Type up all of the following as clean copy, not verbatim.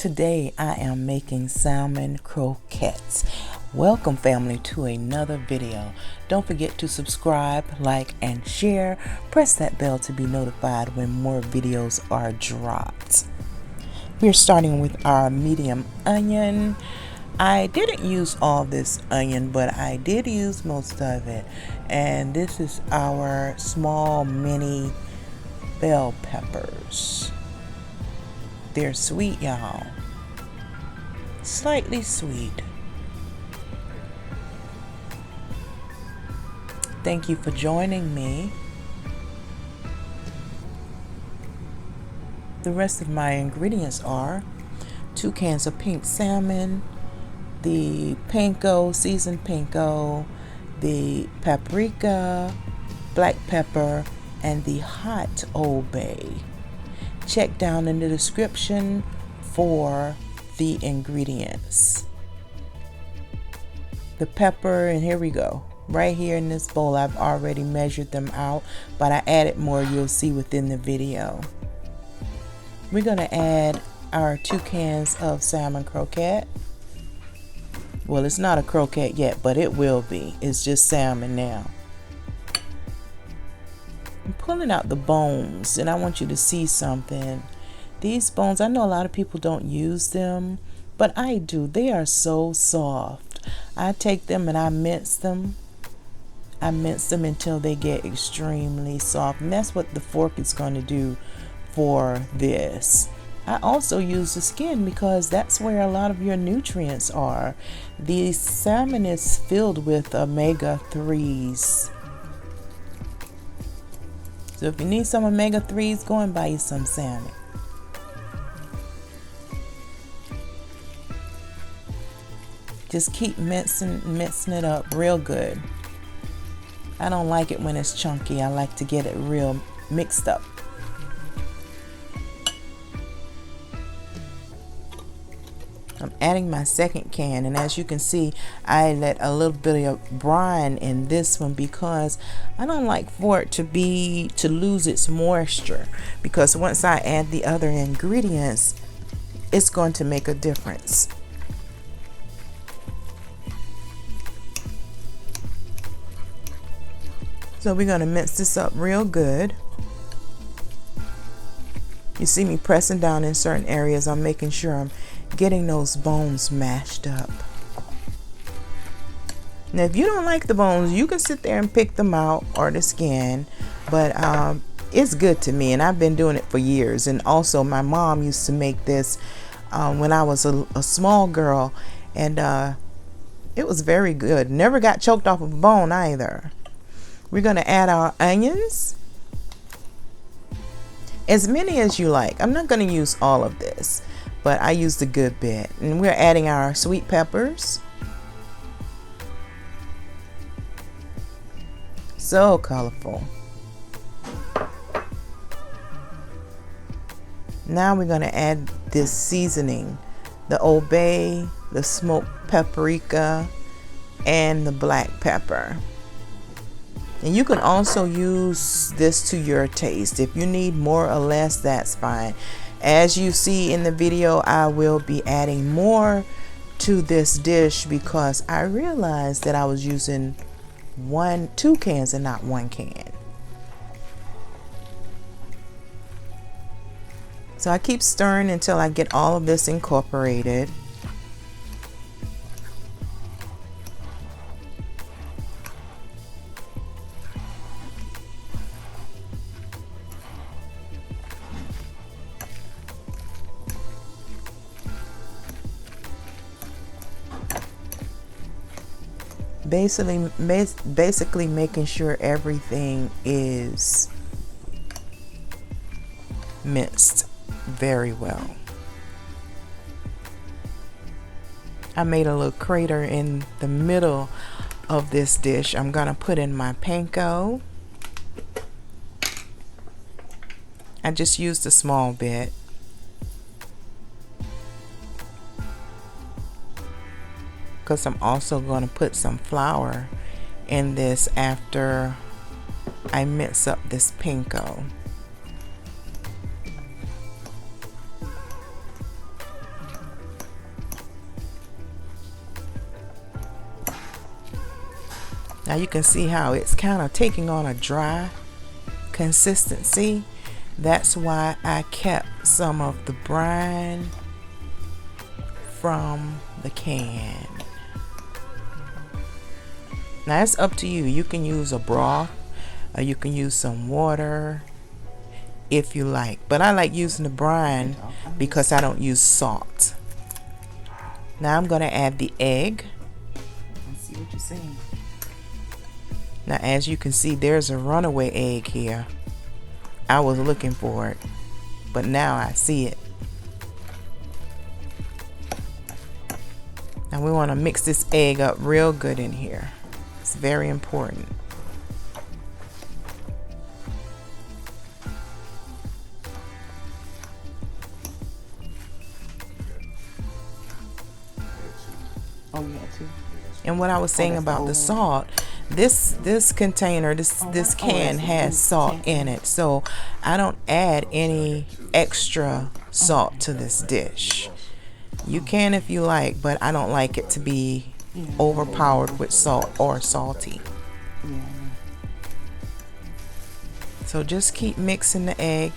Today I am making salmon croquettes. Welcome family to another video. Don't forget to subscribe, like, and share. Press that bell to be notified when more videos are dropped. We're starting with our medium onion. I didn't use all this onion, but I did use most of it. And this is our small mini bell peppers. They're sweet, y'all. Slightly sweet. Thank you for joining me. The rest of my ingredients are 2 cans of pink salmon, the Panko, seasoned Panko, the paprika, black pepper, and the hot Old Bay. Check down in the description for the ingredients. The pepper, and here we go. Right here in this bowl, I've already measured them out, but I added more you'll see within the video. We're going to add our 2 cans of salmon croquette. Well, it's not a croquette yet, but it will be. It's just salmon now. I'm pulling out the bones, and I want you to see something. These bones, I know a lot of people don't use them, but I do. They are so soft. I take them and I mince them. I mince them until they get extremely soft, and that's what the fork is going to do for this. I also use the skin because that's where a lot of your nutrients are. The salmon is filled with omega-3s. So if you need some omega-3s, go and buy you some salmon. Just keep mincing it up real good. I don't like it when it's chunky. I like to get it real mixed up. I'm adding my second can, and as you can see, I let a little bit of brine in this one because I don't like for it to lose its moisture, because once I add the other ingredients, it's going to make a difference. So we're going to mince this up real good. You see me pressing down in certain areas. I'm making sure I'm getting those bones mashed up. Now if you don't like the bones, you can sit there and pick them out, or the skin, but it's good to me, and I've been doing it for years. And also my mom used to make this when I was a small girl, and it was very good. Never got choked off of a bone either. We're going to add our onions, as many as you like. I'm not going to use all of this, but I used a good bit. And we're adding our sweet peppers. So colorful. Now we're going to add this seasoning, the Old Bay, the smoked paprika, and the black pepper. And you can also use this to your taste. If you need more or less, that's fine. As you see in the video, I will be adding more to this dish because I realized that I was using 2 cans and not 1 can. So I keep stirring until I get all of this incorporated. Basically making sure everything is minced very well. I made a little crater in the middle of this dish. I'm gonna put in my Panko. I just used a small bit. Because I'm also going to put some flour in this after I mince up this Panko. Now you can see how it's kind of taking on a dry consistency. That's why I kept some of the brine from the can. Now it's up to you. You can use a broth or you can use some water if you like. But I like using the brine because I don't use salt. Now I'm going to add the egg. Let's see what you're saying. Now as you can see, there's a runaway egg here. I was looking for it, but now I see it. Now we want to mix this egg up real good in here. It's very important. Oh, you had two. And what I was saying about the salt, this container, this can has salt in it, so I don't add any extra salt to this dish. You can if you like, but I don't like it to be overpowered with salt or salty. So just keep mixing the egg.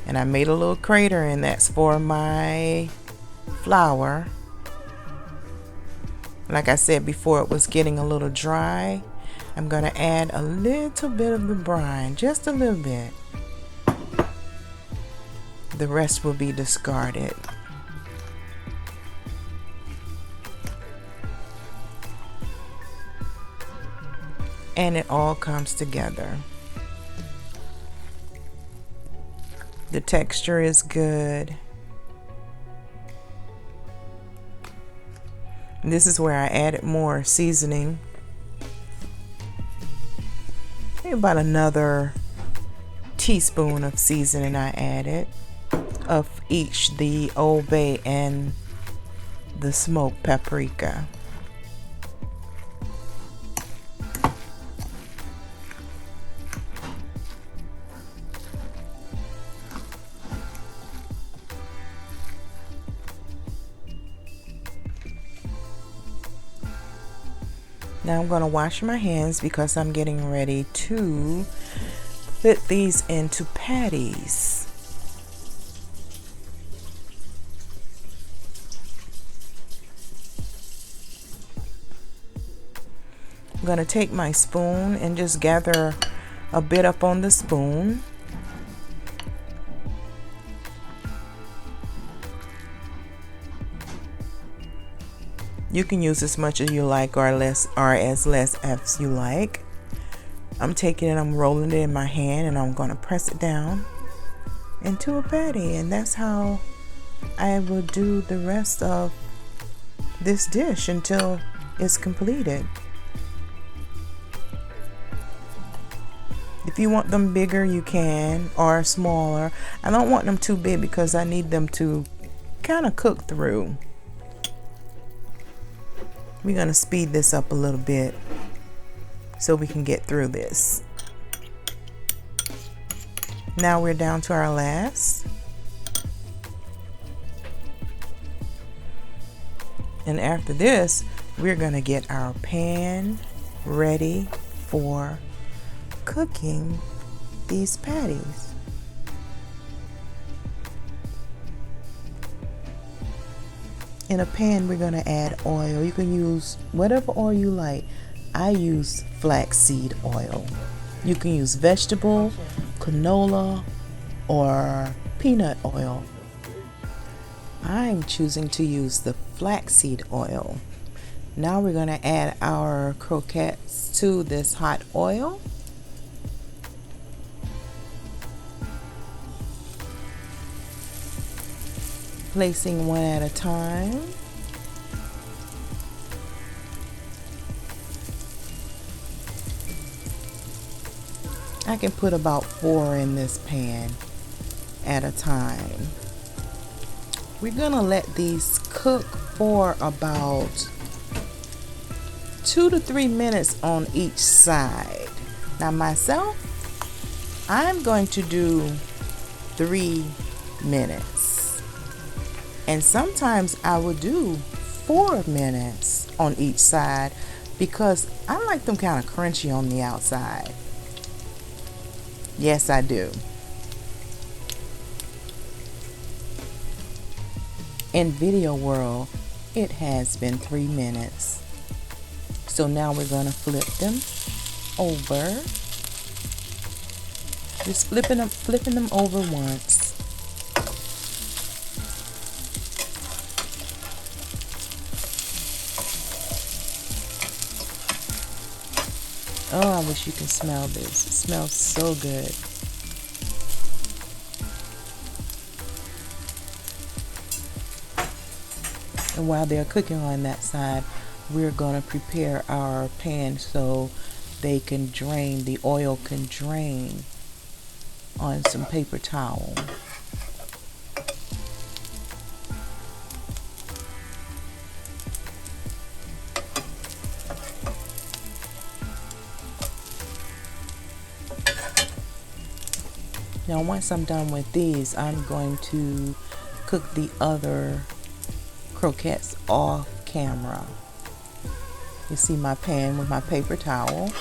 And I made a little crater, and that's for my flour. Like I said before, it was getting a little dry. I'm going to add a little bit of the brine, just a little bit. The rest will be discarded. And it all comes together. The texture is good. This is where I added more seasoning. Maybe about another teaspoon of seasoning I added of each, the Old Bay and the smoked paprika. Now I'm going to wash my hands because I'm getting ready to put these into patties. I'm going to take my spoon and just gather a bit up on the spoon. You can use as much as you like or as less as you like. I'm taking it, I'm rolling it in my hand, and I'm going to press it down into a patty. And that's how I will do the rest of this dish until it's completed. If you want them bigger, you can, or smaller. I don't want them too big because I need them to kind of cook through. We're going to speed this up a little bit so we can get through this. Now we're down to our last. And after this, we're going to get our pan ready for cooking these patties. In a pan, we're going to add oil. You can use whatever oil you like. I use flaxseed oil. You can use vegetable, canola, or peanut oil. I'm choosing to use the flaxseed oil. Now we're going to add our croquettes to this hot oil. Placing one at a time. I can put about 4 in this pan at a time. We're gonna let these cook for about 2 to 3 minutes on each side. Now myself, I'm going to do 3 minutes. And sometimes I will do 4 minutes on each side because I like them kind of crunchy on the outside. Yes, I do. In video world, it has been 3 minutes. So now we're going to flip them over. Just flipping them over once. Oh, I wish you could smell this. It smells so good. And while they're cooking on that side, we're going to prepare our pan so they can drain, the oil can drain on some paper towel. Now once I'm done with these, I'm going to cook the other croquettes off camera. You see my pan with my paper towel.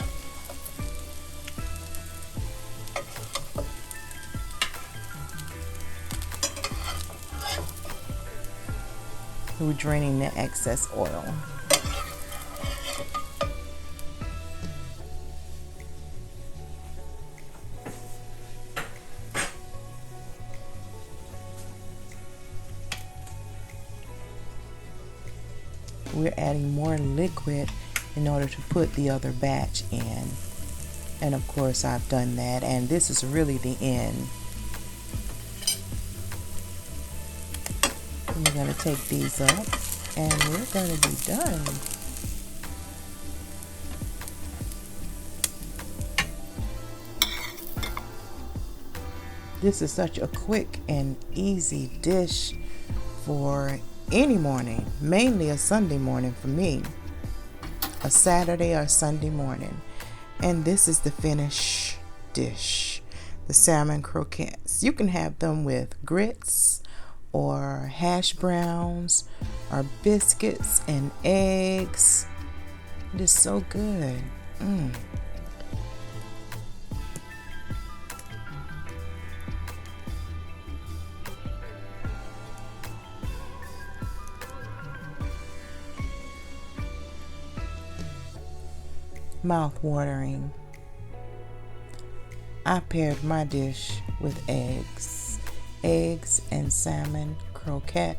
We're draining the excess oil. We're adding more liquid in order to put the other batch in. And of course I've done that, and this is really the end. And we're going to take these up and we're going to be done. This is such a quick and easy dish for any morning, mainly a Sunday morning for me, a Saturday or Sunday morning. And this is the finished dish, the salmon croquettes. You can have them with grits or hash browns or biscuits and eggs. It is so good. Mouth-watering. I paired my dish with eggs and salmon croquette.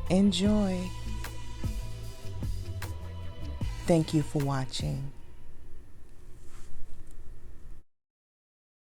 Enjoy. Thank you for watching.